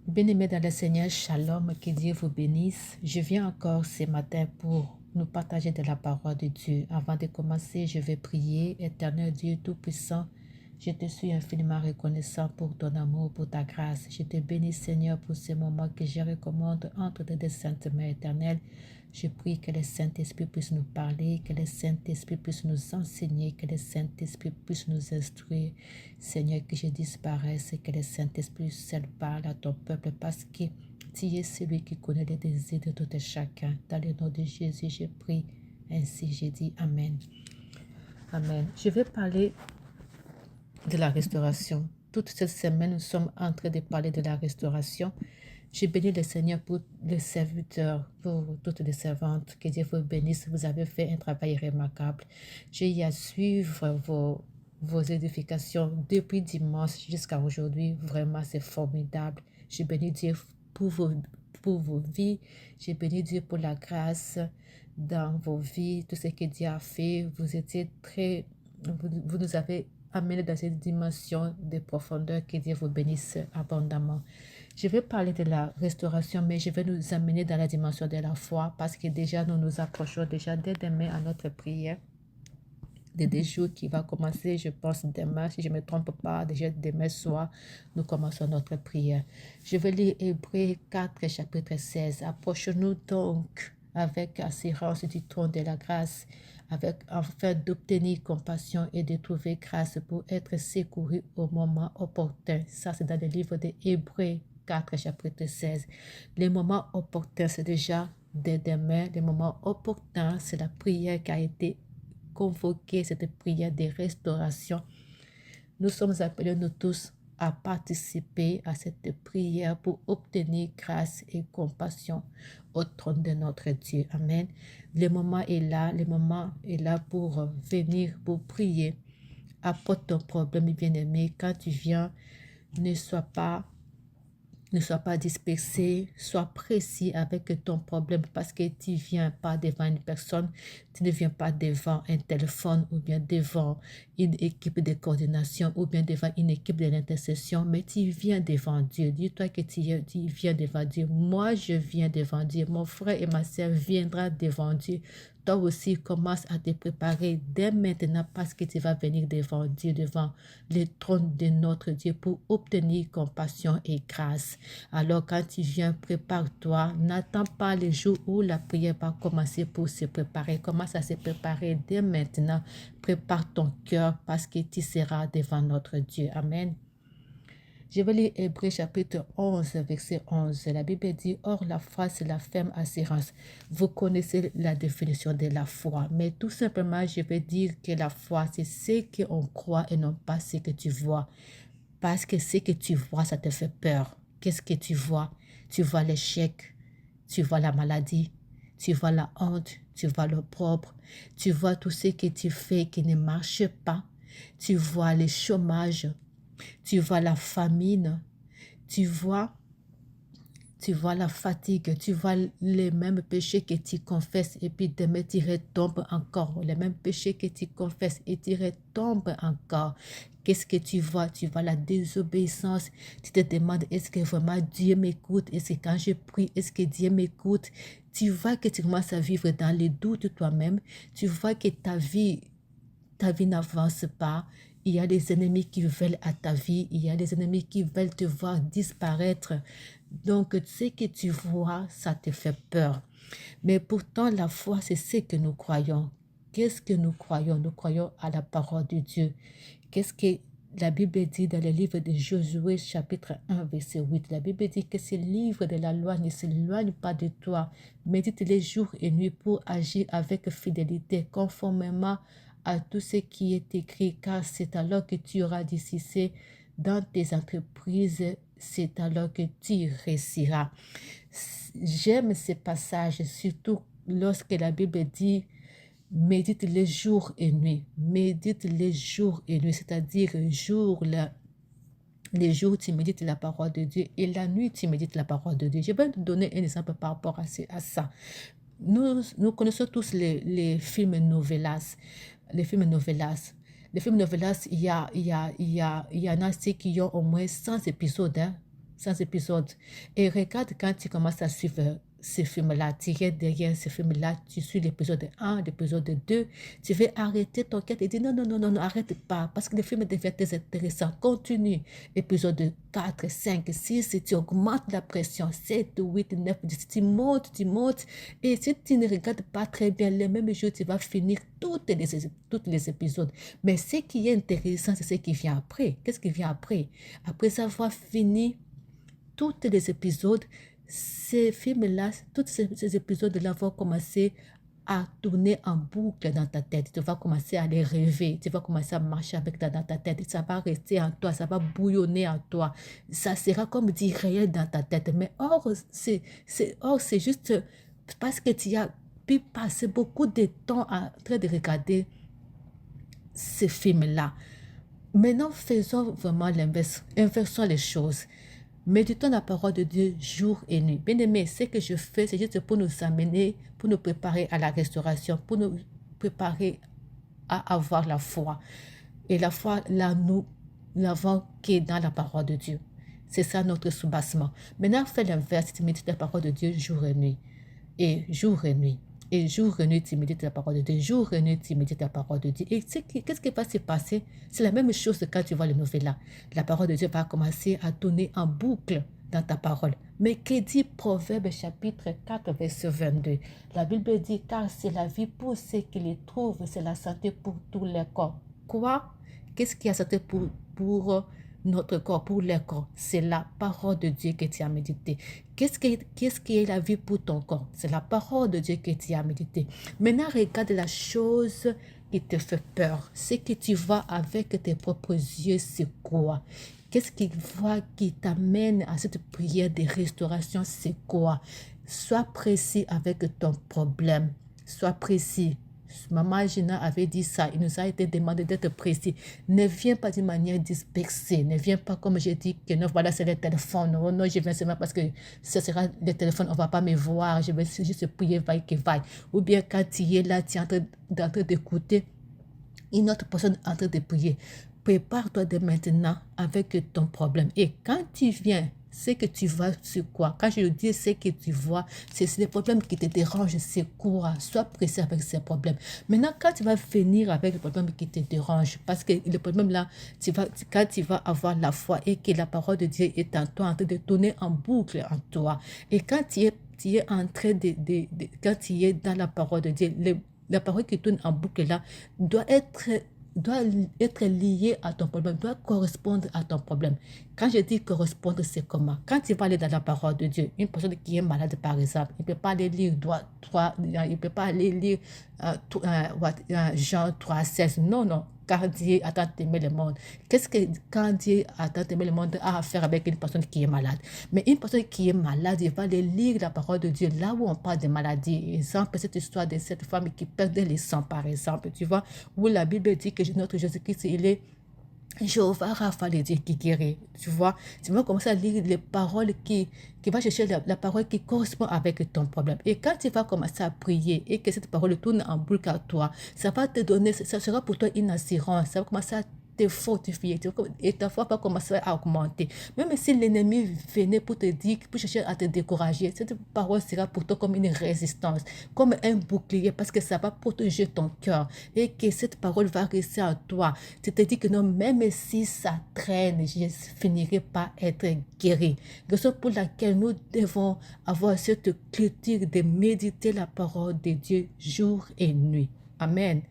Bien-aimés dans le Seigneur, Shalom, que Dieu vous bénisse. Je viens encore ce matin pour nous partager de la parole de Dieu. Avant de commencer, je vais prier. Éternel Dieu Tout-Puissant, je te suis infiniment reconnaissant pour ton amour, pour ta grâce. Je te bénis, Seigneur, pour ce moment que je recommande entre tes deux saintes mains éternelles. Je prie que le Saint-Esprit puisse nous parler, que le Saint-Esprit puisse nous enseigner, que le Saint-Esprit puisse nous instruire. Seigneur, que je disparaisse et que le Saint-Esprit seul parle à ton peuple parce que tu es celui qui connaît les désirs de tout et chacun. Dans le nom de Jésus, je prie. Ainsi, j'ai dit Amen. Amen. Je vais parler de la restauration. Toute cette semaine, nous sommes en train de parler de la restauration. Je bénis le Seigneur pour les serviteurs, pour toutes les servantes. Que Dieu vous bénisse. Vous avez fait un travail remarquable. J'ai eu à suivre vos édifications depuis dimanche jusqu'à aujourd'hui. Vraiment, c'est formidable. Je bénis Dieu pour vos vies. Je bénis Dieu pour la grâce dans vos vies. Tout ce que Dieu a fait, vous nous avez amené dans cette dimension de profondeur. Que Dieu vous bénisse abondamment. Je vais parler de la restauration, mais je vais nous amener dans la dimension de la foi parce que déjà nous nous approchons déjà dès demain à notre prière. Des jours qui va commencer, je pense demain, si je ne me trompe pas, déjà demain soir, nous commençons notre prière. Je vais lire Hébreux 4, chapitre 16. Approchons-nous donc avec assurance du trône de la grâce, afin d'obtenir compassion et de trouver grâce pour être secouru au moment opportun. Ça, c'est dans le livre de Hébreux 4, chapitre 16. Les moments opportuns, c'est déjà dès demain. Les moments opportuns, c'est la prière qui a été convoquée, cette prière de restauration. Nous sommes appelés, nous tous, à participer à cette prière pour obtenir grâce et compassion au trône de notre Dieu. Amen. Le moment est là pour venir, pour prier. Apporte ton problème, bien-aimé. Quand tu viens, ne sois pas dispersé, sois précis avec ton problème parce que tu ne viens pas devant une personne, tu ne viens pas devant un téléphone ou bien devant une équipe de coordination ou bien devant une équipe de l'intercession, mais tu viens devant Dieu. Dis-toi que tu viens devant Dieu. Moi, je viens devant Dieu. Mon frère et ma sœur viendra devant Dieu. Toi aussi, commence à te préparer dès maintenant parce que tu vas venir devant Dieu, devant le trône de notre Dieu pour obtenir compassion et grâce. Alors quand tu viens, prépare-toi. N'attends pas le jour où la prière va commencer pour se préparer. Commence à se préparer dès maintenant. Prépare ton cœur parce que tu seras devant notre Dieu. Amen. Je vais lire Hébreux chapitre 11, verset 11. La Bible dit, « Or la foi, c'est la ferme assurance. » Vous connaissez la définition de la foi, mais tout simplement, je vais dire que la foi, c'est ce qu'on croit et non pas ce que tu vois. Parce que ce que tu vois, ça te fait peur. Qu'est-ce que tu vois? Tu vois l'échec, tu vois la maladie, tu vois la honte, tu vois l'opprobre, tu vois tout ce que tu fais qui ne marche pas, tu vois le chômage, tu vois la famine, tu vois la fatigue, tu vois les mêmes péchés que tu confesses et puis demain tu retombes encore. Les mêmes péchés que tu confesses et tu retombes encore. Qu'est-ce que tu vois? Tu vois la désobéissance. Tu te demandes, est-ce que vraiment Dieu m'écoute? Est-ce que quand je prie, est-ce que Dieu m'écoute? Tu vois que tu commences à vivre dans les doutes toi-même. Tu vois que ta vie n'avance pas. Il y a des ennemis qui veulent à ta vie. Il y a des ennemis qui veulent te voir disparaître. Donc, ce que tu vois, ça te fait peur. Mais pourtant, la foi, c'est ce que nous croyons. Qu'est-ce que nous croyons? Nous croyons à la parole de Dieu. Qu'est-ce que la Bible dit dans le livre de Josué, chapitre 1, verset 8? La Bible dit que ce livre de la loi ne s'éloigne pas de toi. Médite les jours et nuits pour agir avec fidélité, conformément à tout ce qui est écrit, car c'est alors que tu auras du succès dans tes entreprises, c'est alors que tu réussiras. J'aime ce passage, surtout lorsque la Bible dit médite les jours et nuits. Médite les jours et nuits, c'est-à-dire les jours tu médites la parole de Dieu et la nuit tu médites la parole de Dieu. Je vais te donner un exemple par rapport à ça. Nous connaissons tous les films novelas. Les films novelas. Les films novelas, il y en a ceux qui ont au moins 100 épisodes. 100 épisodes. Et regarde quand tu commences à suivre ce film-là, tu es derrière ce film-là, tu suis l'épisode 1, l'épisode 2, tu veux arrêter ton quête et dire non, non, non, non, non, arrête pas, parce que le film devient très intéressant. Continue. Épisode 4, 5, 6, tu augmentes la pression. 7, 8, 9, 10, tu montes, tu montes. Et si tu ne regardes pas très bien les mêmes jours, tu vas finir toutes les épisodes. Mais ce qui est intéressant, c'est ce qui vient après. Qu'est-ce qui vient après? Après avoir fini tous les épisodes, ces films-là, tous ces épisodes-là vont commencer à tourner en boucle dans ta tête. Tu vas commencer à les rêver. Tu vas commencer à marcher avec ça dans ta tête. Ça va rester en toi. Ça va bouillonner en toi. Ça sera comme dit réel dans ta tête. Mais c'est juste parce que tu as pu passer beaucoup de temps en train de regarder ces films-là. Maintenant, faisons vraiment l'inverse. Inversons les choses. Méditons la parole de Dieu jour et nuit. Bien-aimés, ce que je fais, c'est juste pour nous amener, pour nous préparer à la restauration, pour nous préparer à avoir la foi. Et la foi, là, nous l'avons qui est dans la parole de Dieu. C'est ça notre soubassement. Maintenant, fais l'inverse, tu médites la parole de Dieu jour et nuit. Et jour et nuit. Et jour et nuit, tu médites la parole de Dieu. Jour et nuit, tu médites la parole de Dieu. Et qu'est-ce qui va se passer? C'est la même chose que quand tu vois le novella. La parole de Dieu va commencer à tourner en boucle dans ta parole. Mais que dit Proverbe chapitre 4, verset 22? La Bible dit, car c'est la vie pour ceux qui les trouvent, c'est la santé pour tous les corps. Quoi? Qu'est-ce qui est la santé pour notre corps, pour les corps? C'est la parole de Dieu que tu as médité. Qu'est-ce qui est la vie pour ton corps? C'est la parole de Dieu que tu as médité. Maintenant, regarde la chose qui te fait peur. Ce que tu vois avec tes propres yeux, c'est quoi? Qu'est-ce qui t'amène à cette prière de restauration, c'est quoi? Sois précis avec ton problème. Sois précis. Maman Gina avait dit ça. Il nous a été demandé d'être précis. Ne viens pas d'une manière dispersée. Ne viens pas comme j'ai dit que non, voilà, c'est le téléphone. Non, non, je viens seulement parce que ce sera le téléphone, on ne va pas me voir. Je vais juste prier, vaille que vaille. Ou bien quand tu es là, tu es en train d'écouter une autre personne en train de prier. Prépare-toi dès maintenant avec ton problème. Et quand tu viens, ce que tu vois, c'est quoi? Quand je dis ce que tu vois, c'est les problèmes qui te dérangent, c'est quoi? Sois précis avec ces problèmes. Maintenant, quand tu vas venir avec le problème qui te dérange, parce que le problème là, quand tu vas avoir la foi et que la parole de Dieu est en toi, en train de tourner en boucle en toi, et quand tu es en train quand tu es dans la parole de Dieu, la parole qui tourne en boucle là doit être liée à ton problème, doit correspondre à ton problème. Quand je dis correspondre, c'est comment? Quand tu vas aller dans la parole de Dieu, une personne qui est malade, par exemple, il ne peut pas aller lire il ne peut pas aller lire Jean 3,16. Non, non. Car Dieu a tant aimé le monde. Qu'est-ce que quand Dieu a tant aimé le monde a à faire avec une personne qui est malade? Mais une personne qui est malade, il va aller lire la parole de Dieu là où on parle de maladie. Exemple, cette histoire de cette femme qui perdait les sangs, par exemple, tu vois, où la Bible dit que notre Jésus-Christ, il est Jéhovah Rapha, le Dieu qui guérit, tu vois. Tu vas commencer à lire les paroles qui va chercher la parole qui correspond avec ton problème. Et quand tu vas commencer à prier et que cette parole tourne en boucle à toi, ça va te donner, ça sera pour toi une assurance. Ça va commencer à te fortifier et ta foi va commencer à augmenter. Même si l'ennemi venait pour te dire, pour chercher à te décourager, cette parole sera pour toi comme une résistance, comme un bouclier, parce que ça va protéger ton cœur et que cette parole va rester en toi. Tu te dis que non, même si ça traîne, je finirai par être guéri. Raison pour laquelle nous devons avoir cette culture de méditer la parole de Dieu jour et nuit. Amen.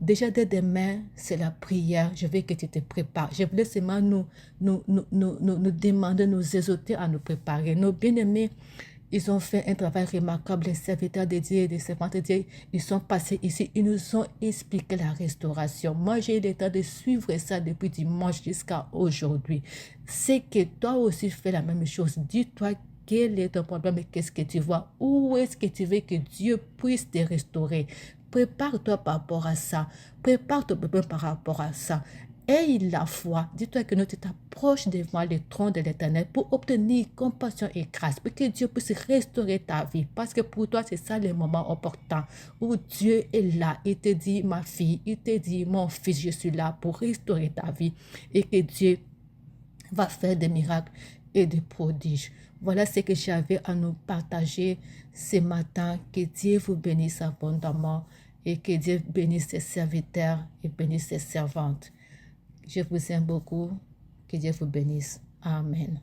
Déjà dès demain, c'est la prière. Je veux que tu te prépares. Je voulais seulement nous demander, nous exhorter à nous préparer. Nos bien-aimés, ils ont fait un travail remarquable. Les serviteurs de Dieu et les servantes de Dieu, ils sont passés ici. Ils nous ont expliqué la restauration. Moi, j'ai eu le temps de suivre ça depuis dimanche jusqu'à aujourd'hui. C'est que toi aussi fais la même chose. Dis-toi quel est ton problème et qu'est-ce que tu vois. Où est-ce que tu veux que Dieu puisse te restaurer? Prépare-toi par rapport à ça. Prépare ton problème par rapport à ça. Aie la foi. Dis-toi que nous t'approches devant le trône de l'Éternel pour obtenir compassion et grâce, pour que Dieu puisse restaurer ta vie. Parce que pour toi, c'est ça le moment opportun où Dieu est là. Il te dit, ma fille, il te dit, mon fils, je suis là pour restaurer ta vie. Et que Dieu va faire des miracles et de prodiges. Voilà ce que j'avais à nous partager ce matin. Que Dieu vous bénisse abondamment et que Dieu bénisse ses serviteurs et bénisse ses servantes. Je vous aime beaucoup. Que Dieu vous bénisse. Amen.